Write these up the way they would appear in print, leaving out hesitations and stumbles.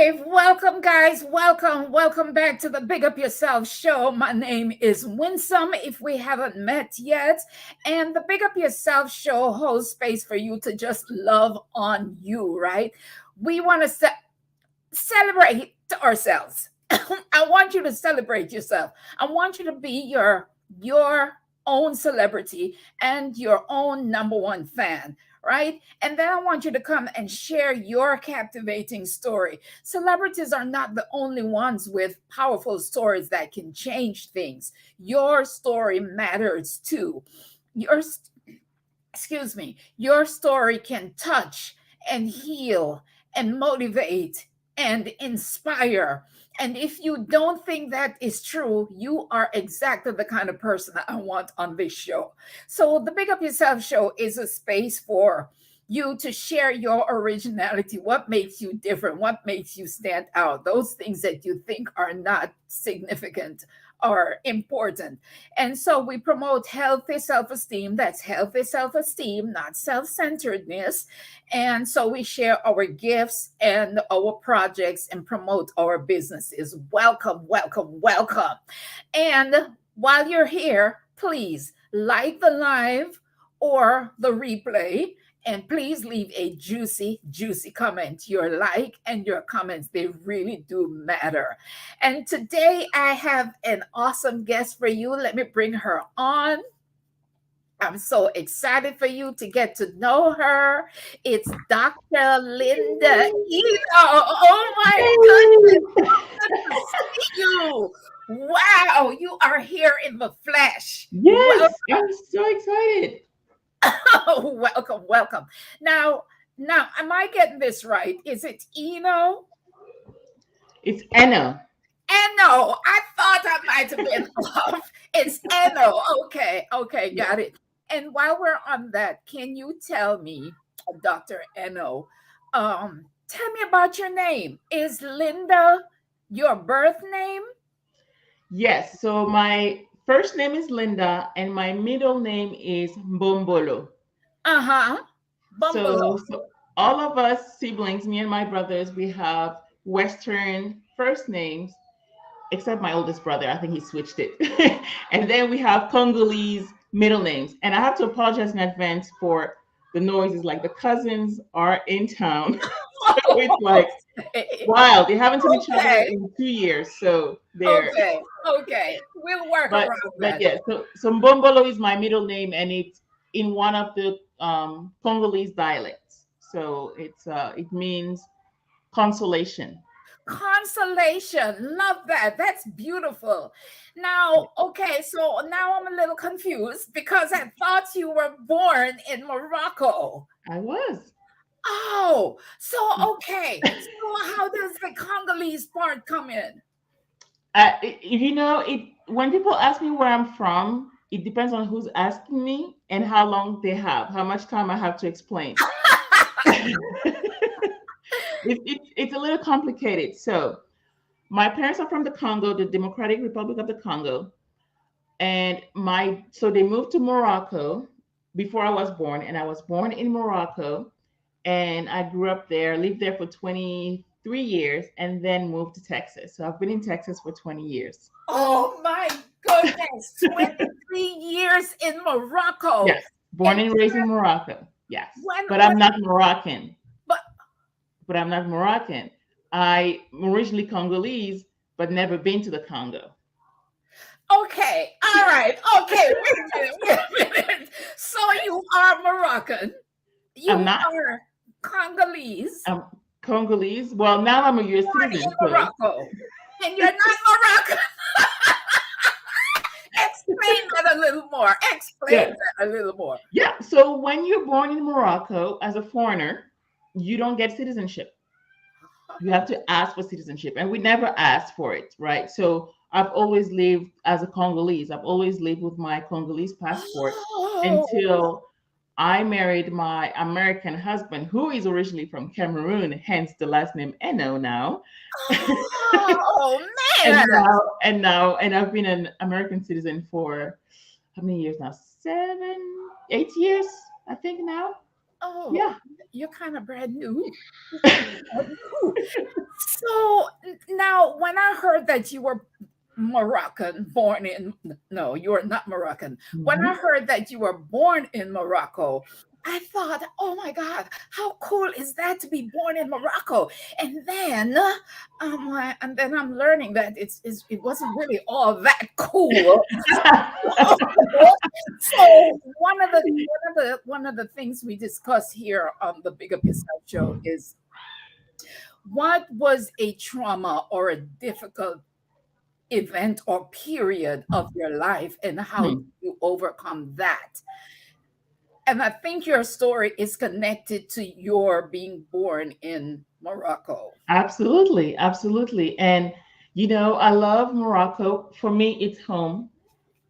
live. Welcome, guys. Welcome back to the Big Up YuSelf show. My name is Winsome, if we haven't met yet. And the Big Up YuSelf show holds space for you to just love on you, right? We want to celebrate ourselves. I want you to celebrate yourself. I want you to be your own celebrity and your own number one fan, right? And then I want you to come and share your captivating story. Celebrities are not the only ones with powerful stories that can change things. Your story matters too. Your excuse me, your story can touch and heal and motivate and inspire. And if you don't think that is true, you are exactly the kind of person I want on this show. So, the Big Up YuSelf show is a space for you to share your originality, what makes you different, what makes you stand out, those things that you think are not significant are important. And so we promote healthy self-esteem. That's healthy self-esteem, not self-centeredness. And so we share our gifts and our projects and promote our businesses. Welcome, welcome, welcome. And while you're here, please like the live or the replay. And please leave a juicy, juicy comment. Your like and your comments, they really do matter. And today I have an awesome guest for you. Let me bring her on. I'm so excited for you to get to know her. It's Dr. Linda Enoh. Oh my goodness. Good to see you. Wow, you are here in the flesh. Yes, I'm so excited. Oh, welcome, welcome. Now, am I getting this right? Is it Enoh? It's Enoh. Enoh. I thought I might have been off. It's Enoh. Okay, Yeah. got it. And while we're on that, can you tell me, Dr. Enoh, tell me about your name. Is Linda your birth name? Yes, so my first name is Linda and my middle name is Mbombolo. Uh-huh. So, Bumbalo. so all of us siblings, me and my brothers, we have Western first names, except my oldest brother. I think he switched it. And then we have Congolese middle names. And I have to apologize in advance for the noises. Like the cousins are in town. So it's like wild. They haven't seen each other Okay. in 2 years. So they're Okay. We'll work but around but that. yeah, so Mbombolo is my middle name and it's in one of the Congolese dialects. So it means consolation. Consolation. Love that. That's beautiful. Now, okay, so now I'm a little confused because I thought you were born in Morocco. I was. Oh, so okay. So how does the Congolese part come in? It when people ask me where I'm from, it depends on who's asking me and how long they have, how much time I have to explain. It's a little complicated. So my parents are from the Congo, the Democratic Republic of the Congo, and my so they moved to Morocco before I was born, and I was born in Morocco, and I grew up there, lived there for 23 years, and then moved to Texas. So I've been in Texas for 20 years. Oh my goodness. 23 years in Morocco. Yes, born And and raised in Morocco. Yes, but when I'm not Moroccan. but But I'm not Moroccan. I'm originally Congolese, but never been to the Congo. okay, all right. Okay, wait a minute. So you are Moroccan. I'm You not. are Congolese, I'm Congolese. Well, now I'm a U.S. born in citizen. So Morocco, and you're not Moroccan. Explain that a little more. Explain yeah, that a little more. yeah. So when you're born in Morocco as a foreigner, you don't get citizenship. You have to ask for citizenship, and we never asked for it, right? So I've always lived as a Congolese. I've always lived with my Congolese passport Oh, until I married my American husband, who is originally from Cameroon, hence the last name Enoh now. oh man. And I've been an American citizen for how many years now? 7, 8 years, I think now. Oh, Yeah. you're kind of brand new. You're kind of brand new. So now, when I heard that you were Moroccan, born in, no, you are not Moroccan. When I Mhm. heard that you were born in Morocco, I thought, oh my God, how cool is that to be born in Morocco? And then, and then I'm learning that it wasn't really all that cool. So one of the things we discuss here on the Big Up Yourself show is, what was a trauma or a difficult event or period of your life, and how did Hmm. you overcome that? And I think your story is connected to your being born in Morocco. Absolutely, absolutely. And I love Morocco. For me, it's home.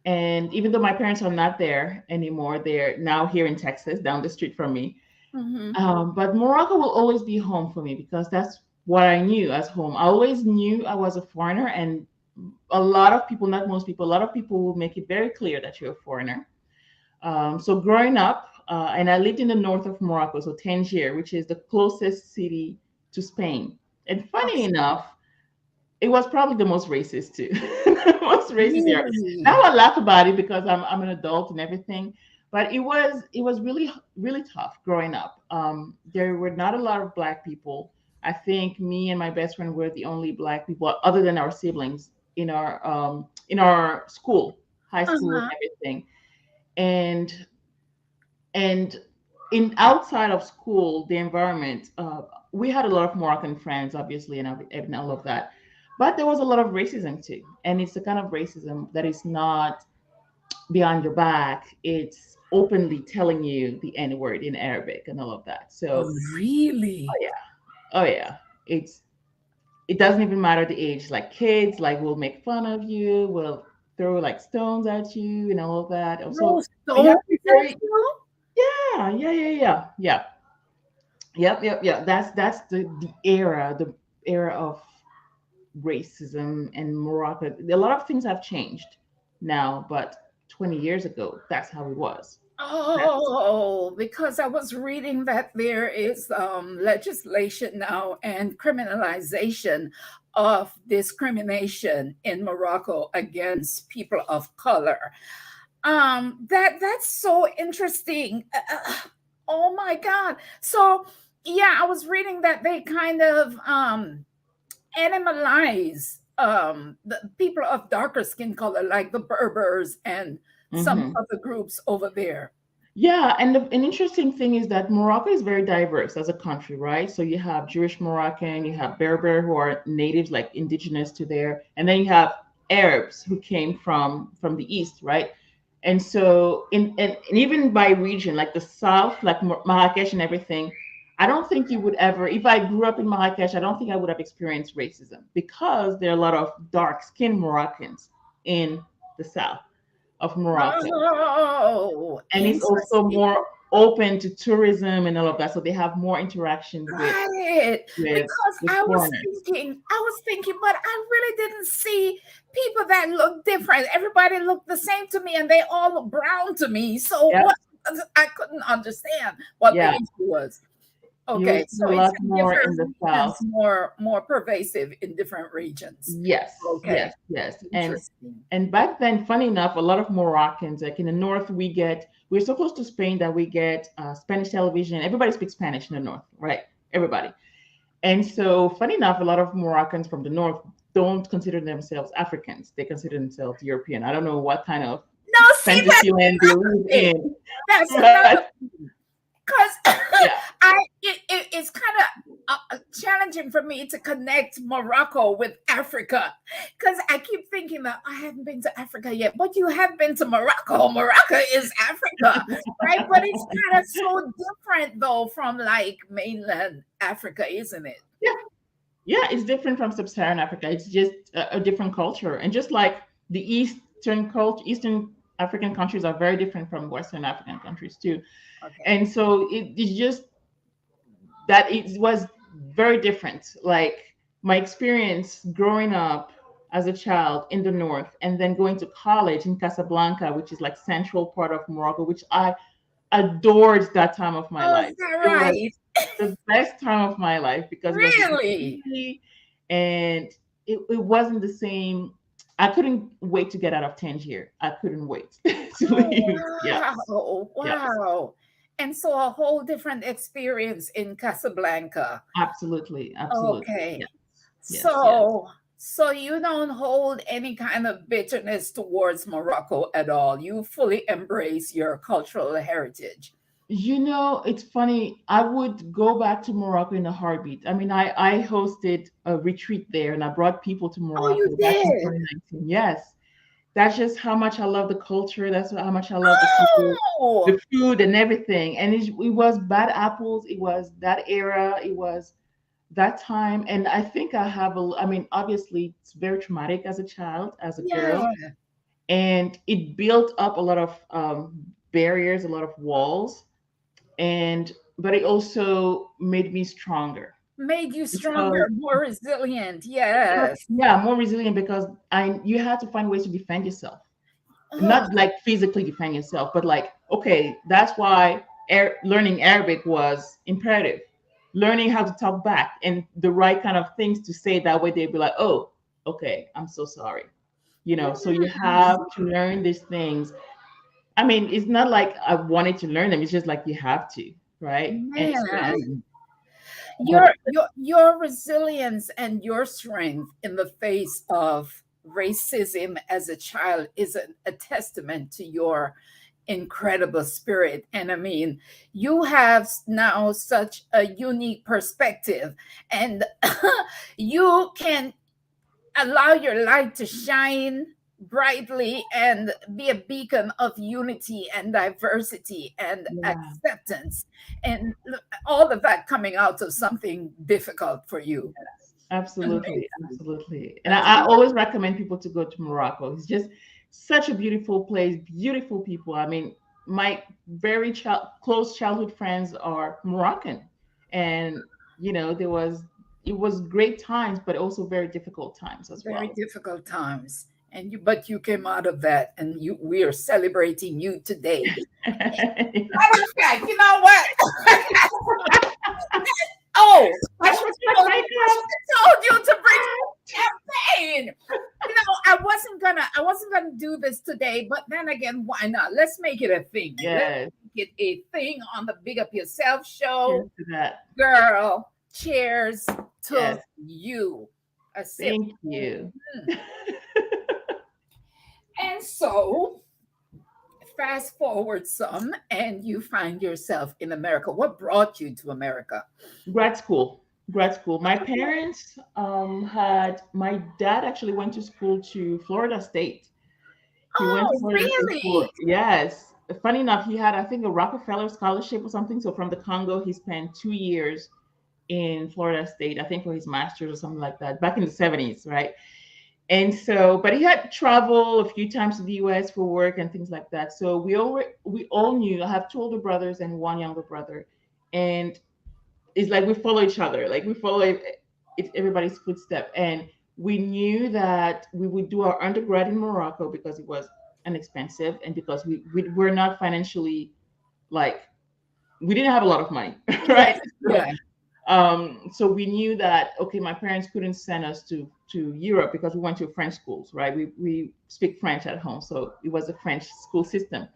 And even though my parents are not there anymore, they're now here in Texas, down the street from me. Mm-hmm. But Morocco will always be home for me because that's what I knew as home. I always knew I was a foreigner, and a lot of people, not most people, a lot of people will make it very clear that you're a foreigner. So growing up, and I lived in the north of Morocco, so Tangier, which is the closest city to Spain. And funny enough, it was probably the most racist too. Most racist here. Now Really? I laugh about it because I'm an adult and everything, but it was really really tough growing up. There were not a lot of black people. I think me and my best friend were the only black people other than our siblings in our school, high school and Uh-huh. everything. And and in outside of school, the environment, we had a lot of Moroccan friends, obviously, and all of that. But there was a lot of racism too, and it's the kind of racism that is not behind your back. It's openly telling you the N word in Arabic and all of that. Oh, So, oh really? yeah, oh yeah, it doesn't even matter the age. Like kids, like will make fun of you, will throw like stones at you and all of that. No Also, you stones have to be at very, you? yeah. Yep. That's the era of racism and Morocco. A lot of things have changed now, but 20 years ago, that's how it was. That's Oh, because I was reading that there is legislation now and criminalization of discrimination in Morocco against people of color. That's so interesting. Oh my God. So yeah, I was reading that they kind of animalize the people of darker skin color, like the Berbers and some hmm other groups over there. Yeah, and an interesting thing is that Morocco is very diverse as a country, right? So you have Jewish Moroccan, you have Berber who are natives, like indigenous to there, and then you have Arabs who came from the east, right? And so and even by region, like the south, like Marrakesh and everything, I don't think you would ever, if I grew up in Marrakesh, I don't think I would have experienced racism because there are a lot of dark skinned Moroccans in the south of Morocco, Oh, and it's also interesting. more open to tourism and all of that. So they have more interactions with Got it. with Because with foreigners. I was thinking, but I really didn't see people that look different. Everybody looked the same to me and they all look brown to me. So Yep. what, I couldn't understand what the Yeah. issue was. You will Okay, see so a it's lot in more in different the regions, south. more pervasive in different regions. Yes, Okay, yes, yes. interesting. And back then, funny enough, a lot of Moroccans, like in the north, we're so close to Spain that we get Spanish television. Everybody speaks Spanish in the north, right? Everybody. And so, funny enough, a lot of Moroccans from the north don't consider themselves Africans. They consider themselves European. I don't know what kind of No, see, fantasy that's land they another live thing. in, That's another but because yeah, it's kind of challenging for me to connect Morocco with Africa because I keep thinking that I haven't been to Africa yet, but you have been to Morocco. Morocco is Africa, right? But it's kind of so different though from like mainland Africa, isn't it? yeah, yeah. It's different from sub-Saharan Africa. It's just a different culture, and just like the Eastern African countries are very different from Western African countries too. Okay. And so it's just that it was very different. Like my experience growing up as a child in the north, and then going to college in Casablanca, which is like central part of Morocco, which I adored that time of my Oh, life. is that It was right? the best time of my life because it was with my Really? family, and it wasn't the same. I couldn't wait to get out of Tangier. I couldn't wait to Oh, leave. Yes, wow. yes, Wow. And so a whole different experience in Casablanca. absolutely, absolutely. Okay. Yes, yes, yes. So you don't hold any kind of bitterness towards Morocco at all. You fully embrace your cultural heritage. It's funny. I would go back to Morocco in a heartbeat. I mean, I hosted a retreat there and I brought people to Oh, you Morocco back in did? 2019. Yes. That's just how much I love the culture. That's how much I love Oh, the food and everything. And it was bad apples. It was that era. It was that time. And I think I mean, obviously, it's very traumatic as a child, as a girl. yeah. And it built up a lot of barriers, a lot of walls. But it also made me stronger Made you because stronger, more resilient. Yes. yeah, more resilient because you had to find ways to defend yourself, Oh, not like physically defend yourself, but like, okay, that's why learning Arabic was imperative. Learning how to talk back and the right kind of things to say, that way they'd be like, oh, okay, I'm so sorry. So you have mm, to learn these things. I mean, it's not like I wanted to learn them, it's just like you have to, right? And so, man. but Your resilience and your strength in the face of racism as a child is a testament to your incredible spirit. And I mean, you have now such a unique perspective, and you can allow your light to shine brightly and be a beacon of unity and diversity and yeah. acceptance, and all of that coming out of something difficult for you. Absolutely, Amazing. absolutely. And That's I always recommend people to go to Morocco. It's just such a beautiful place, beautiful people. I mean, my very close childhood friends are Moroccan. And, it was great times, but also very difficult times as very well. difficult times. And but you came out of that, and we are celebrating you today. Matter of fact, you know what? Oh, I That's should what have my told you, mic I up. should have told you to bring champagne. I wasn't gonna do this today, but then again, why not? Let's make it a thing. Let's Yes. make it a thing on the Big Up Yourself Cheers show. to that. Girl, cheers to Yes. you. A sip. Thank you. Mhm. And so fast forward some and you find yourself in America. What brought you to America? Grad school. Grad school. My parents had my dad actually went to school to Florida State. He went to Oh, Florida State for, really? yes. Funny enough, he had, I think, a Rockefeller scholarship or something. So from the Congo, he spent 2 years in Florida State, I think for his master's or something like that, back in the 70s, right? And so, but he had traveled a few times to the US for work and things like that. So we all knew. I have two older brothers and one younger brother. And it's like we follow each other, like we follow everybody's footstep. And we knew that we would do our undergrad in Morocco because it was inexpensive and because we were not financially, like, we didn't have a lot of money, Yeah, right? yeah. So we knew that, okay, my parents couldn't send us to Europe because we went to French schools, right? We speak French at home, so it was a French school system,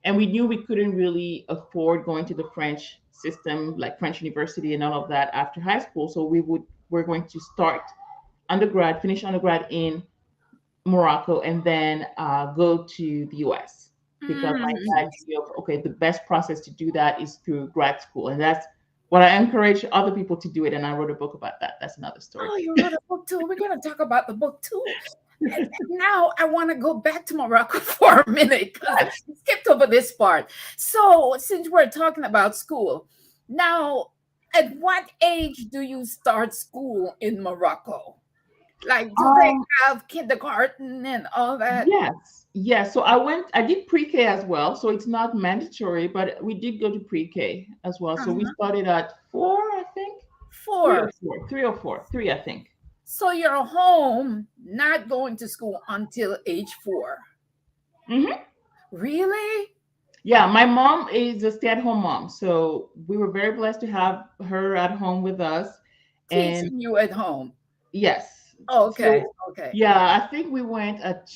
and we knew we couldn't really afford going to the French system, like French university and all of that after high school. So we're going to start undergrad, finish undergrad in Morocco, and then go to the US because my dad Mm. knew, okay, the best process to do that is through grad school. And that's what I encourage other people to do it. And I wrote a book about that. That's another story. Oh, you wrote a book too. We're going to talk about the book too. And now I want to go back to Morocco for a minute because Yes. we skipped over this part. So, since we're talking about school, now at what age do you start school in Morocco? Like, do they Um, have kindergarten and all that? yes, yes. So I did pre-K as well. So it's not mandatory, but we did go to pre-K as well. So we Uh-huh. started at 4, I think. Three or Four. four, three or four, three, I think. So you're home, not going to school until age 4. Hmm. Really? Yeah, my mom is a stay-at-home mom, so we were very blessed to have her at home with us. And Teaching you at home. yes, Okay, so okay, yeah, I think we went at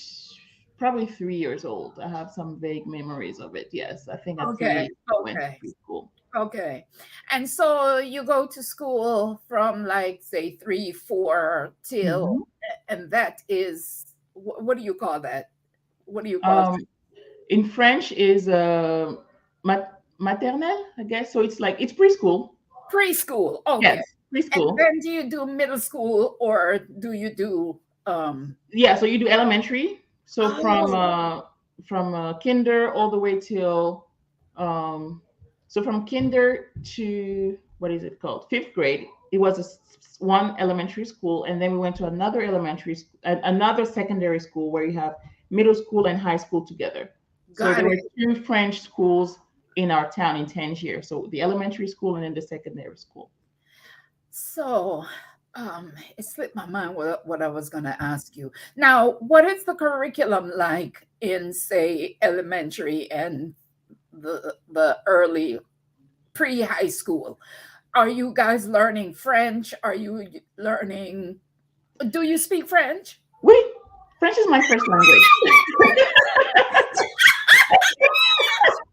probably 3 years old. I have some vague memories of it. Yes, I think at okay, 3 we went to okay, preschool. okay. And so you go to school from like say 3, 4 till, Mhm. and that is what do you call that? What do you call it? Um, in French is maternelle, I guess. So it's like it's preschool. Preschool. Okay. Yes, And preschool. then do you do middle school or do you do Yeah, so you do elementary. So oh, from kinder all the way till um so from kinder to what is it called? Fifth grade. It was one elementary school, and then we went to another another secondary school where you have middle school and high school together. So got there were it. two French schools in our town in Tangier. So the elementary school and then the secondary school. So it slipped my mind what I was going to ask you. Now, what is the curriculum like in say elementary and the early pre-high school? Are you guys learning French? Are you learning do you speak French? Wait, French is my first language.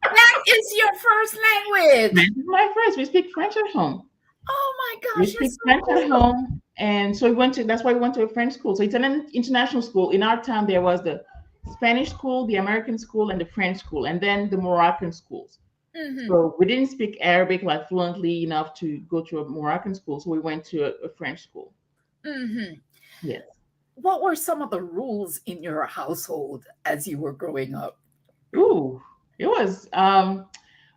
That is your first language. French is my first. We speak French at home. Oh my We gosh, you're speak so French at cool. home. And so we went to, that's why we went to a French school. So it's an international school. In our town, there was the Spanish school, the American school, and the French school, and then the Moroccan schools. Hmm. So we didn't speak Arabic like fluently enough to go to a Moroccan school. So we went to a French school. Hmm. Yes. What were some of the rules in your household as you were growing up? Ooh, it was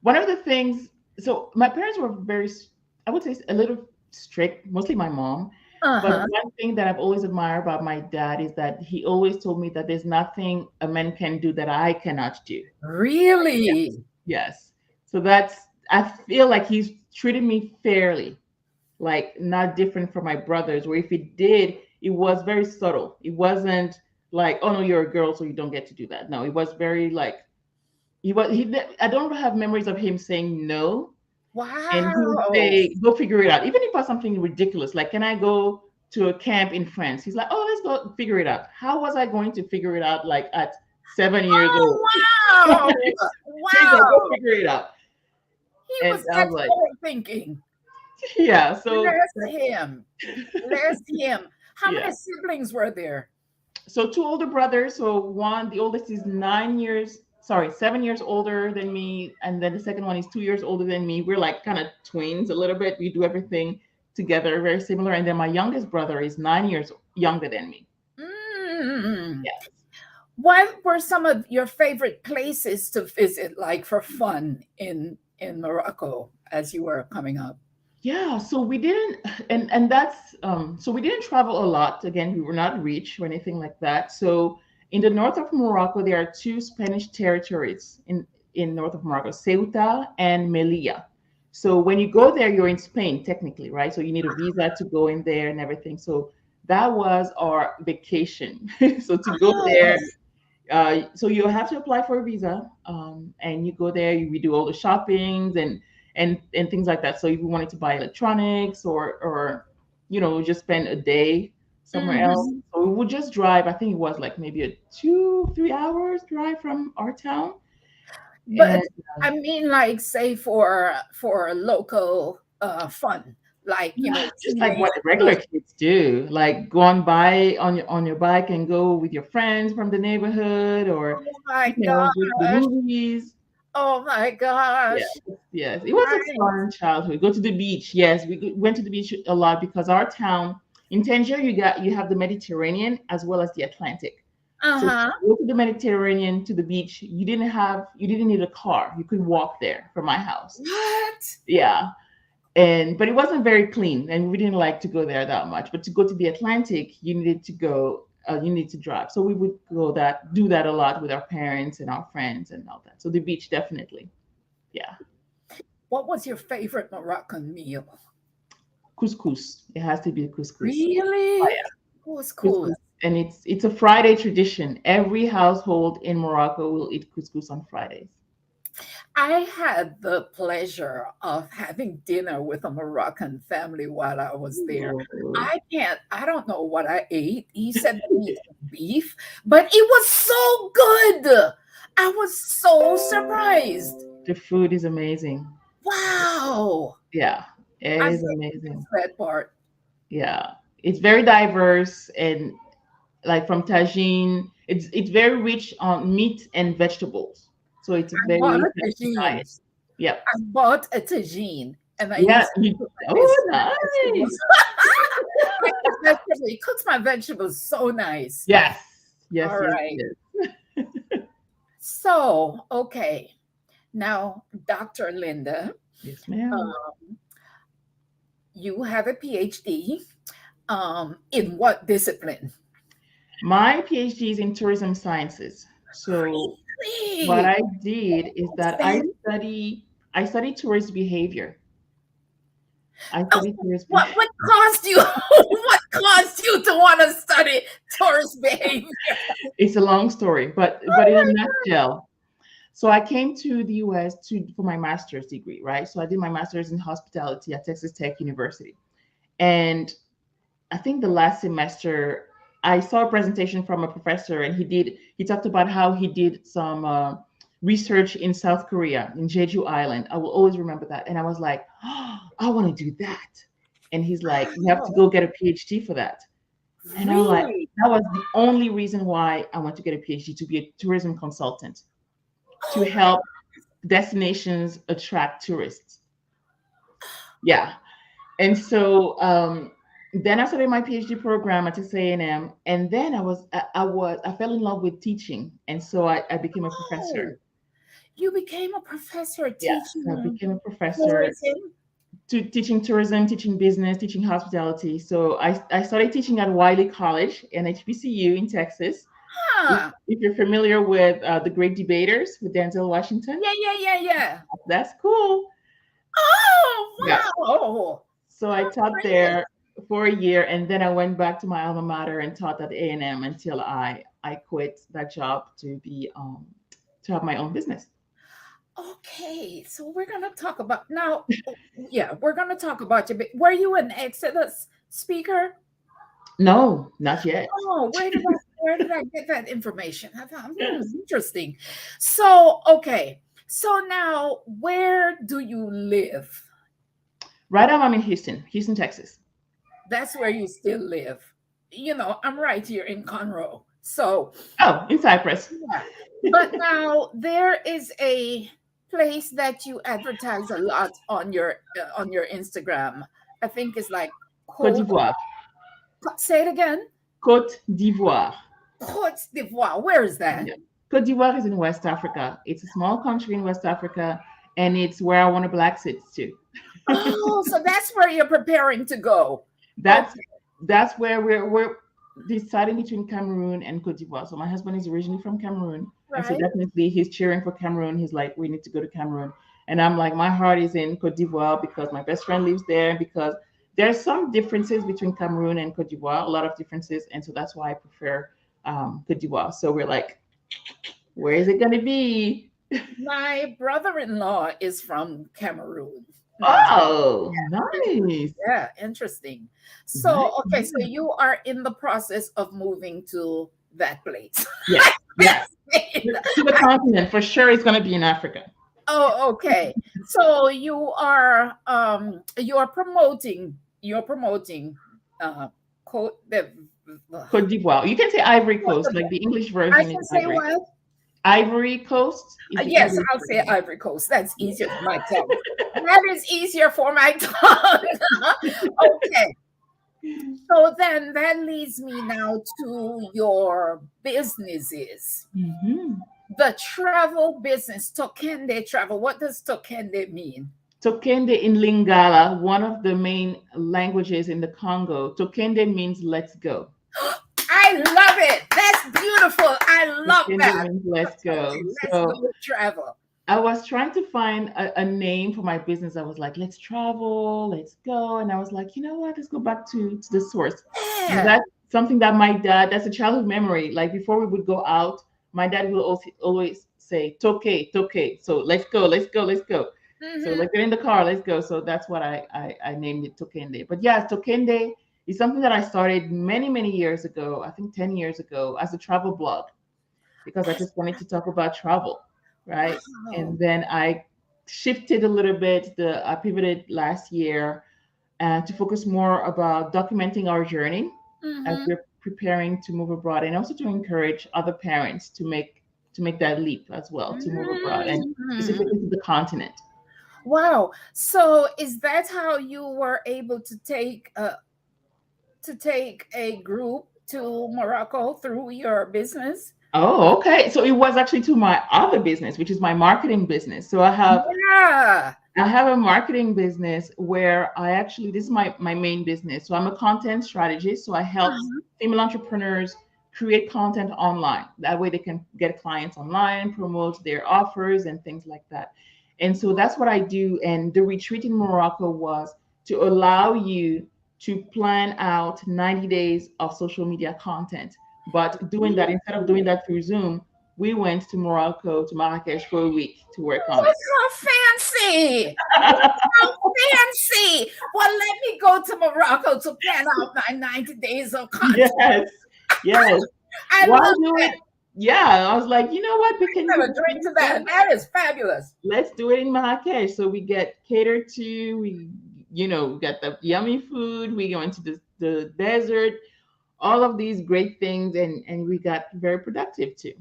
one of the things. So my parents were I would say, a little strict, mostly my mom. But Uh-huh. one thing that I've always admired about my dad is that he always told me that there's nothing a man can do that I cannot do. Really? Yes. So I feel like he's treated me fairly, like not different from my brothers, where if he did, it was very subtle. It wasn't like, oh no, you're a girl, so you don't get to do that. No, it was very like, I don't have memories of him saying no, and he would Wow. say go figure it out, even if it was something ridiculous like, can I go to a camp in France? He's like, oh, let's go figure it out. How was I going to figure it out like at 7 years old? Oh, wow. He's like, go Wow. figure it out. He And was I that was like, forward thinking. yeah, so Bless him. Bless him. How many yeah, siblings were there? so two older brothers. So one, the oldest is 7 years older than me, and then the second one is 2 years older than me. We're like kind of twins a little bit. We do everything together, very similar. And then my youngest brother is 9 years younger than me. Mm. Yes. What were some of your favorite places to visit, like for fun in Morocco as you were coming up? Yeah, so we didn't, and that's so we didn't travel a lot. Again, we were not rich or anything like that. So in the north of Morocco, there are two Spanish territories in north of Morocco, Ceuta and Melilla. So when you go there, you're in Spain technically, right? So you need a visa to go in there and everything. So that was our vacation. So to go Oh, there, so you have to apply for a visa, and you go there. We do all the shoppings and things like that. So if you wanted to buy electronics or just spend a day somewhere else, mhm. so we would just drive. I think it was like maybe a 2-3 hours drive from our town, and But I mean, like, say for local fun, like just like teenage what regular fun. kids do, like go on by on your bike and go with your friends from the neighborhood, or Oh my go to the gosh! movies. Oh my Yes, gosh! yes. It was a Right. fun childhood. Go to the beach. Yes, went to the beach a lot because our town in Tangier, you have the Mediterranean as well as the Atlantic. So to Uh-huh. go to the Mediterranean to the beach, you didn't need a car. You could walk there from my house. What? Yeah. But it wasn't very clean, and we didn't like to go there that much. But to go to the Atlantic, you need to drive. So we would do that a lot with our parents and our friends and all that. So the beach, definitely. Yeah. What was your favorite Moroccan meal? Couscous. It has to be couscous. Oh Really? yeah, Couscous. couscous. And it's a Friday tradition. Every household in Morocco will eat couscous on Fridays. I had the pleasure of having dinner with a Moroccan family while I was there. Oh, I don't know what I ate. He said the meat was beef, but it was so good. I was so surprised. the food is amazing. Wow. Yeah, it I is think amazing. that part. Yeah, it's very diverse and like from tagine, it's very rich on meat and vegetables. So it's a I bought very a healthy tagine. diet. Yep. I bought a tagine and I Yeah. used to You, cook oh, my nice. vegetables. Like the vegetable, he cooks my vegetables so nice. Yes. Yes. All Yes. right. Yes. So, okay. Now, Dr. Linda, Yes, ma'am. um, you have a PhD. In what discipline? My PhD is in tourism sciences. So what Really? I did is that Fan- I study tourist behavior. I Oh, study tourist behavior. what caused you? What caused you to want to study tourist behavior? It's a long story, but Oh in a my nutshell. So I came to the US to for my master's degree, right? So I did my master's in hospitality at Texas Tech University. And I think the last semester I saw a presentation from a professor and he talked about how he did some research in South Korea in Jeju Island. I will always remember that. And I was like, oh, I want to do that. And he's like, you have to God. go get a PhD for that. And I was like, Really? that was the only reason why I want to get a PhD, to be a tourism consultant, to Oh my. help destinations attract tourists. Yeah. And so then I started my PhD program at SAM, and then I fell in love with teaching, and so I became a Oh, professor. you became a professor Yes, I teaching became a professor tourism. to teaching tourism, teaching business, teaching hospitality. So I started teaching at Wiley College and HBCU in Texas. Huh. If you're familiar with the Great Debaters with Denzel Washington, Yeah, yeah, yeah, yeah. that's cool. Yeah. Oh, wow. So I taught Great. there for a year, and then I went back to my alma mater and taught at A&M until I quit that job to have my own business. Okay, so we're gonna talk about now. Yeah, we're gonna talk about you. But were you an Exodus speaker? No, not yet. Oh, where did I get that information? I thought, interesting. So, okay. So now where do you live? Right now I'm in Houston, Texas. That's where you still live. I'm right here in Conroe. So, Oh, in Cyprus. yeah. But now there is a place that you advertise a lot on your Instagram. I think it's like Côte Cote. d'Ivoire. Say it again. Côte d'Ivoire. Cote d'Ivoire. Where is that? Yeah. Côte d'Ivoire is in West Africa. It's a small country in West Africa, and it's where I want to black sits to. Oh, so that's where you're preparing to go. That's Okay, that's where we're deciding between Cameroon and Cote d'Ivoire. So my husband is originally from Cameroon, and so right. definitely he's cheering for Cameroon. He's like, we need to go to Cameroon, and I'm like, my heart is in Cote d'Ivoire because my best friend lives there. Because there's some differences between Cameroon and Cote d'Ivoire, a lot of differences, and so that's why I prefer Cote d'Ivoire. So we're like, where is it gonna be? My brother-in-law is from Cameroon. Oh, nice, Yeah, interesting. nice. So, okay, so you are in the process of moving to that place. Yes, yes. To the continent for sure. It's gonna be in Africa. Oh, okay. So you're promoting quote Cote d'Ivoire. You can say Ivory Coast, like the English I version is can say Ivory. what? Ivory Coast is the Yes, English I'll say version. Ivory Coast. That's easier for my tongue. That is easier for my tongue. Okay. So then that leads me now to your businesses. Mhm. The travel business, Tokende Travel. What does Tokende mean? Tokende in Lingala, one of the main languages in the Congo, Tokende means let's go. I love it. That's beautiful. I love Tokende that. means let's Okay, go. let's So go travel. I was trying to find a name for my business. I was like, let's travel, let's go. And I was like, you know what? Let's go back to the source. And Yeah. that's something that my dad, that's a childhood memory. Like before we would go out, my dad will also always say Toke. So let's go, let's go, let's go. So Mm-hmm. let's get in the car, let's go. So that's what I named it Tokende. But yeah, Tokende is something that I started many, many years ago, I think 10 years ago, as a travel blog because I just wanted to talk about travel, right? Wow. And then I shifted a little bit. I pivoted last year to focus more about documenting our journey as Mm-hmm. we're preparing to move abroad, and also to encourage other parents to make that leap as well to move abroad, and Mm-hmm. specifically to the continent. Wow. So is that how you were able to take a group to Morocco through your business? Oh, okay. So it was actually to my other business, which is my marketing business. So Yeah. I have a marketing business where I actually, this is my main business. So I'm a content strategist. So I help Uh-huh. female entrepreneurs create content online. That way they can get clients online, promote their offers and things like that. And so that's what I do. And the retreat in Morocco was to allow you to plan out 90 days of social media content. But doing that, instead of doing that through Zoom, we went to Morocco, to Marrakesh for a week to work on Look it. how fancy. Look how fancy. Well, let me go to Morocco to plan out my 90 days of content. Yes, yes. I Why love do that. it? Yeah, I was like, you know what? We can Have do a drink to that. it. That is fabulous. Let's do it in Marrakesh. So we get catered to. We got the yummy food. We go into the desert. All of these great things, and we got very productive too.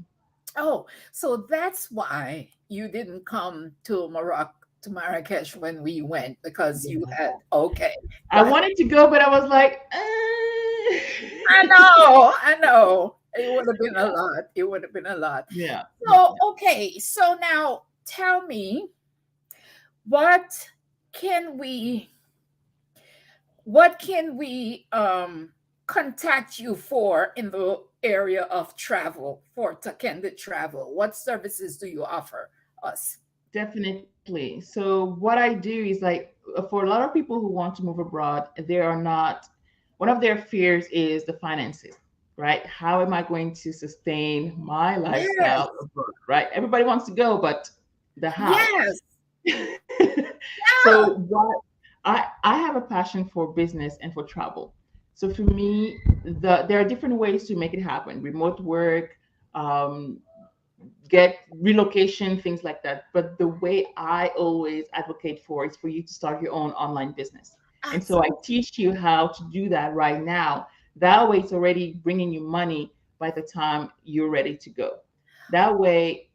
Oh, so that's why you didn't come to Morocco, to Marrakesh when we went, because you Yeah. had, okay. I Got wanted to go, but I was like, I know, I know. It would have been a lot. It would have been a lot. yeah, yeah. So, okay. So now tell me, what can we what can we contact you for in the area of travel for Tokende Travel? What services do you offer us? Definitely. So what I do is like for a lot of people who want to move abroad, they are not one of their fears is the finances, right? How am I going to sustain my lifestyle Yes. abroad, right? Everybody wants to go, but the how. Yes. So Yeah. what I have a passion for business and for travel. So for me, there are different ways to make it happen. Remote work, um, get relocation, things like that. But the way I always advocate for is for you to start your own online business. And so I Absolutely. teach you how to do that right now. That way, it's already bringing you money by the time you're ready to go. That way,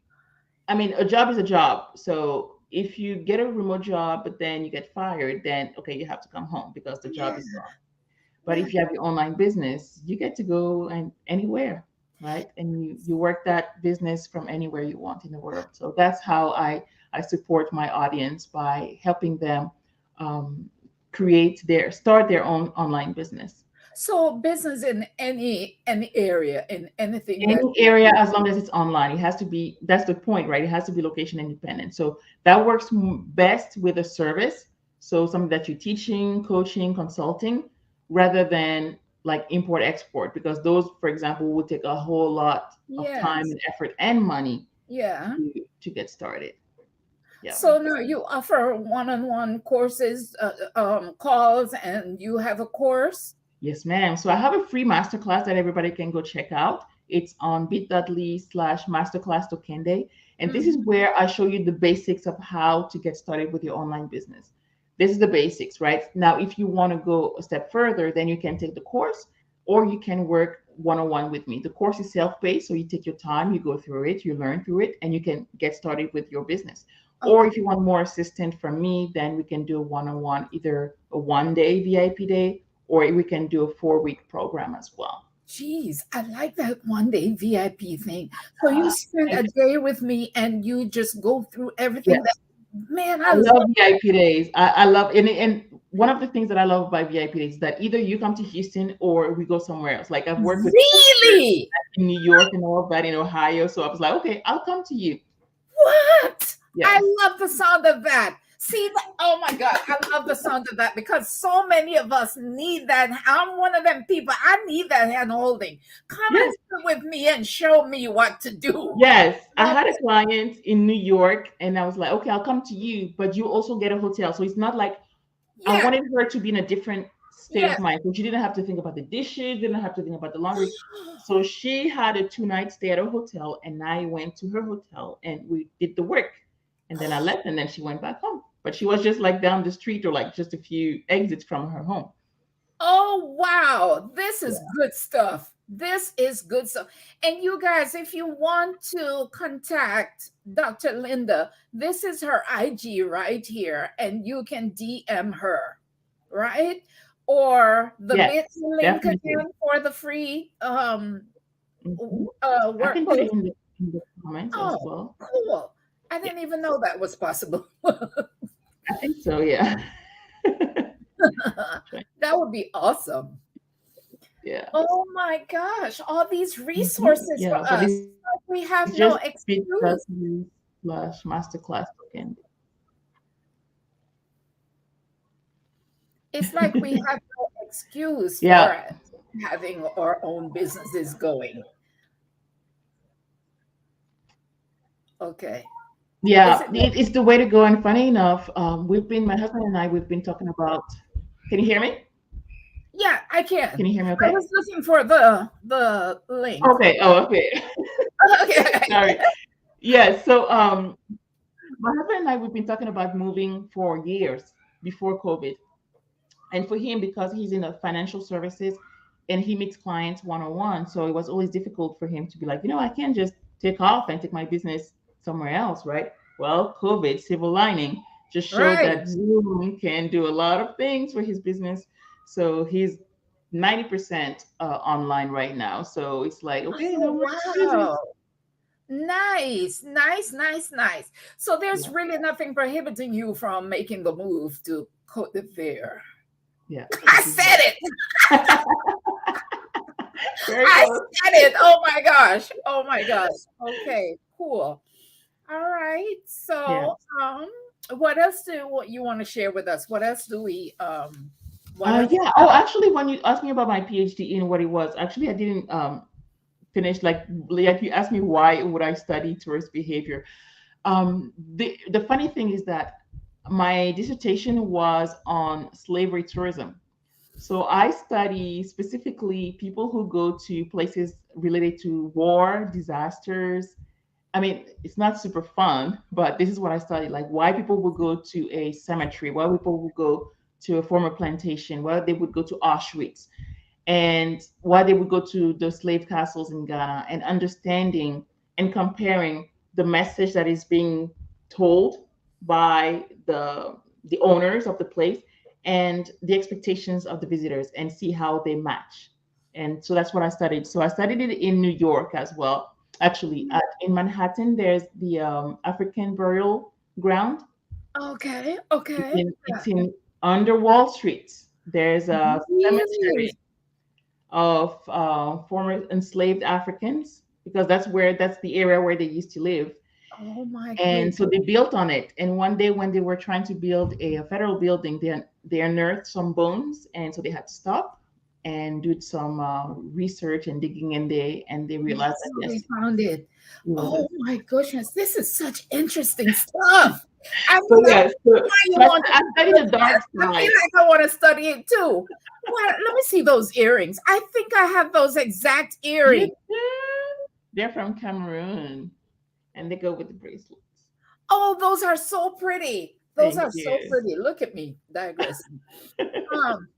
I mean, a job is a job. So if you get a remote job, but then you get fired, then okay, you have to come home because the job Yeah. is gone. But Yeah. if you have your online business, you get to go and anywhere, right? And you work that business from anywhere you want in the world. So that's how I support my audience by helping them um, start their own online business. So business in any area, in anything that Any area as long as it's online, it has to be. That's the point, right? It has to be location independent. So that works best with a service. So something that you're teaching, coaching, consulting, rather than like import export, because those, for example, would take a whole lot of time yes. and effort and money Yeah. to get started. Yeah. So now you offer one-on-one courses, calls, and you have a course. Yes, ma'am. So I have a free masterclass that everybody can go check out. It's on bit.ly/masterclass Tokende. And this is Mhm. where I show you the basics of how to get started with your online business. This is the basics, right? Now, if you want to go a step further, then you can take the course or you can work one on one with me. The course is self paced. So you take your time, you go through it, you learn through it, and you can get started with your business. Or Okay. if you want more assistance from me, then we can do a one on one, either a 1 day VIP day or we can do a 4 week program as well. Geez, I like that one day VIP thing. So you spend Thank a you. day with me and you just go through everything that, Yes, man, I I love love VIP days. I love and one of the things that I love about VIP days is that either you come to Houston or we go somewhere else. Like I've worked with really. in New York and all of that in Ohio, so I was like, okay, I'll come to you. What? I Yes, love the sound of that. See that? Oh my God, I love the sound of that because so many of us need that. I'm one of them people. I need that hand holding. Come and Yes, sit with me and show me what to do. yes. I had a client in New York, and I was like, okay, I'll come to you, but you also get a hotel. So it's not like I Yeah, wanted her to be in a different state of yeah. mind. So she didn't have to think about the dishes, didn't have to think about the laundry. So she had a 2 night stay at a hotel, and I went to her hotel and we did the work. And then I left, and then she went back home. But she was just like down the street or like just a few exits from her home. Oh, wow. This is Yeah. good stuff. This is good stuff. And you guys, if you want to contact Dr. Linda, this is her IG right here, and you can DM her, right? Or the Yes, bit link definitely. again for the free Mhm. I can put workbook. it in the comments as Oh, well. cool. I Yeah, didn't even know that was possible. I think so. Yeah. That would be awesome. Yeah. Oh my gosh, all these resources Yeah. for But us. it's Like we have no just excuse. bit.ly/masterclass token. It's like we have no excuse Yeah. for having our own businesses going. Okay. Is Yeah, it? it's the way to go. And funny enough, my husband and I, we've been talking about. Can you hear me? Yeah, I can. Can you hear me? I Okay. was looking for the link. Okay. Oh, okay. Okay. Sorry. Yeah. So, my husband and I, we've been talking about moving for years before COVID. And for him, because he's in the financial services and he meets clients one on one, so it was always difficult for him to be like, I can't just take off and take my business somewhere else, right? Well, COVID, silver lining, just showed Right. that Zoom can do a lot of things for his business. So he's 90% online right now. So it's like, okay, no Oh, more wow. excuses. Nice, nice, nice, nice. So there's Yeah, really nothing prohibiting you from making the move to Cote d'Ivoire. yeah. I said it. Very I close. said it. Oh my gosh. Oh my gosh. Okay, cool. All right. Yeah. So, what else do what you want to share with us? What else do we what else? Yeah. Oh, actually, when you asked me about my PhD and what it was, actually, I didn't finish like you asked me why would I study tourist behavior. The funny thing is that my dissertation was on slavery tourism. So I study specifically people who go to places related to war, disasters. I mean, it's not super fun, but this is what I studied. Like why people would go to a cemetery, why people would go to a former plantation, why they would go to Auschwitz, and why they would go to the slave castles in Ghana, and understanding and comparing the message that is being told by the owners of the place and the expectations of the visitors and see how they match. And so that's what I studied. So I studied it in New York as well. Actually, in Manhattan, there's the African Burial Ground. Okay, It's okay. in under Wall Street. There's a cemetery Really? of former enslaved Africans because that's the area where they used to live. Oh my And so goodness. they built on it. And one day when they were trying to build a federal building, they unearthed some bones, and so they had to stop and do some research and digging, and they realized that So they yes, found it. it was Oh a. my goodness, this is such interesting stuff. I So mean, I yes, see why you want to I do studied the dark this. I feel side. like I want to study it too. Well, let me see those earrings. I think I have those exact You earrings. too? They're from Cameroon, and they go with the bracelets. Oh, those are so pretty. Those Thank are so you. pretty. Look at me digressing. Um,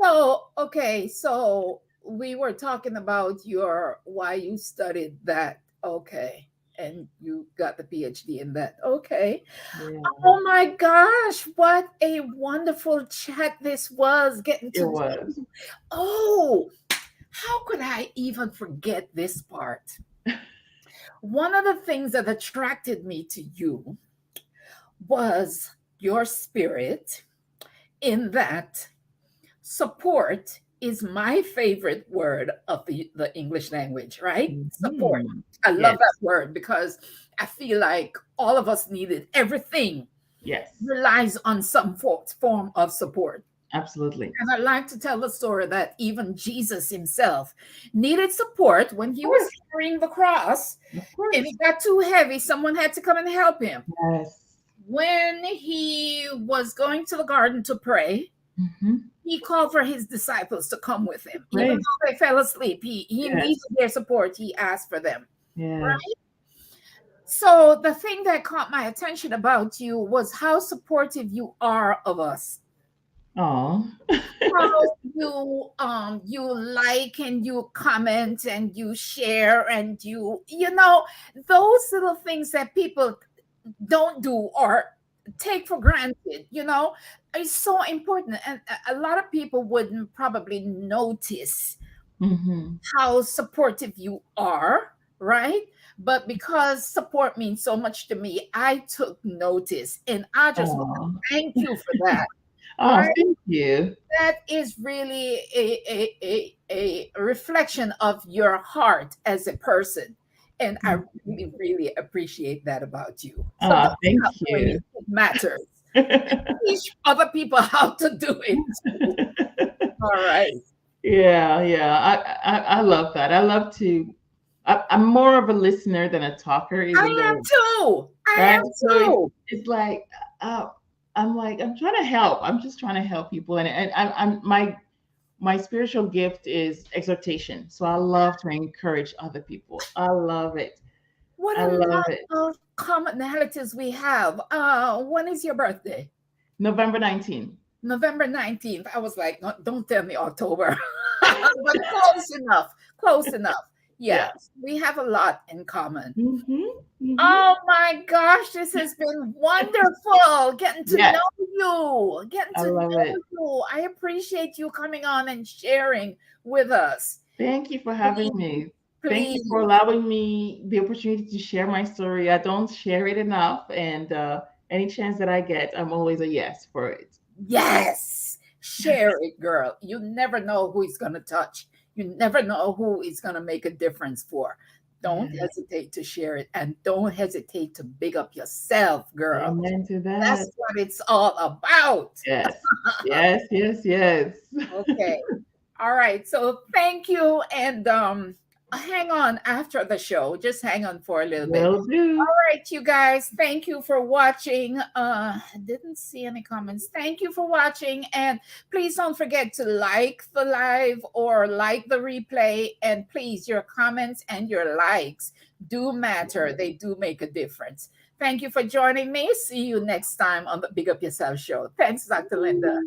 so okay, so we were talking about your why you studied that. Okay. And you got the PhD in that. Okay. Yeah, Oh my gosh, what a wonderful chat this was getting it to was. know. Oh, how could I even forget this part? One of the things that attracted me to you was your spirit, in that support is my favorite word of the English language, right? Support. Mhm. I love that Yes. word because I feel like all of us needed everything. Yes. relies on some form of support. Absolutely. And I like to tell the story that even Jesus himself needed support when Of he was course. carrying the cross, Of and course. it got too heavy. Someone had to come and help him. Yes. When he was going to the garden to pray, Mm-hmm. he called for his disciples to come with him. Even Great. though they fell asleep, he needed Yes. their support. He asked for them. Yes. Right? So the thing that caught my attention about you was how supportive you are of us. Oh. How you like and you comment and you share and those little things that people don't do or take for granted, is so important. And a lot of people wouldn't probably notice Mm-hmm. how supportive you are, right? But because support means so much to me, I took notice, and I just want to Oh. thank you for that, Oh, right? thank you. That is really a reflection of your heart as a person. And I really, really appreciate that about you. So Oh, don't thank stop doing you. it. It matters. Teach other people how to do it too. All right. Yeah, yeah. I love that. I love to. I'm more of a listener than a talker, I even am though, too. I right? am So too. it's like, uh, I'm like, I'm trying to help. I'm just trying to help people, and I'm my spiritual gift is exhortation. So I love to encourage other people. I love it. What I a love it. lot of commonalities we have. When is your birthday? November 19th. November 19th. I was like, no, don't tell me October. But close enough. Close enough. Yeah. Yes, we have a lot in common. Mm-hmm. Mm-hmm. Oh my gosh, this has been wonderful getting to Yes, know you. Getting I to love know it. you. I appreciate you coming on and sharing with us. Thank you for having Please, me. Thank you for please. allowing me the opportunity to share my story. I don't share it enough, and any chance that I get, I'm always a yes for it. Yes, share it, girl. You never know who it's going to touch. You never know who it's going to make a difference for. Don't Yeah. hesitate to share it, and don't hesitate to big up yourself, girl. Amen to that. That's what it's all about. Yes. Yes, yes, yes. Okay. All right. So thank you. And hang on after the show. Just hang on for a little bit. Will do. Right, you guys, thank you for watching. I didn't see any comments. Thank you for watching, and please don't forget to like the live or like the replay, and please, your comments and your likes do matter. They do make a difference. Thank you for joining me. See you next time on the Big Up Yourself show. Thanks, Dr. Linda.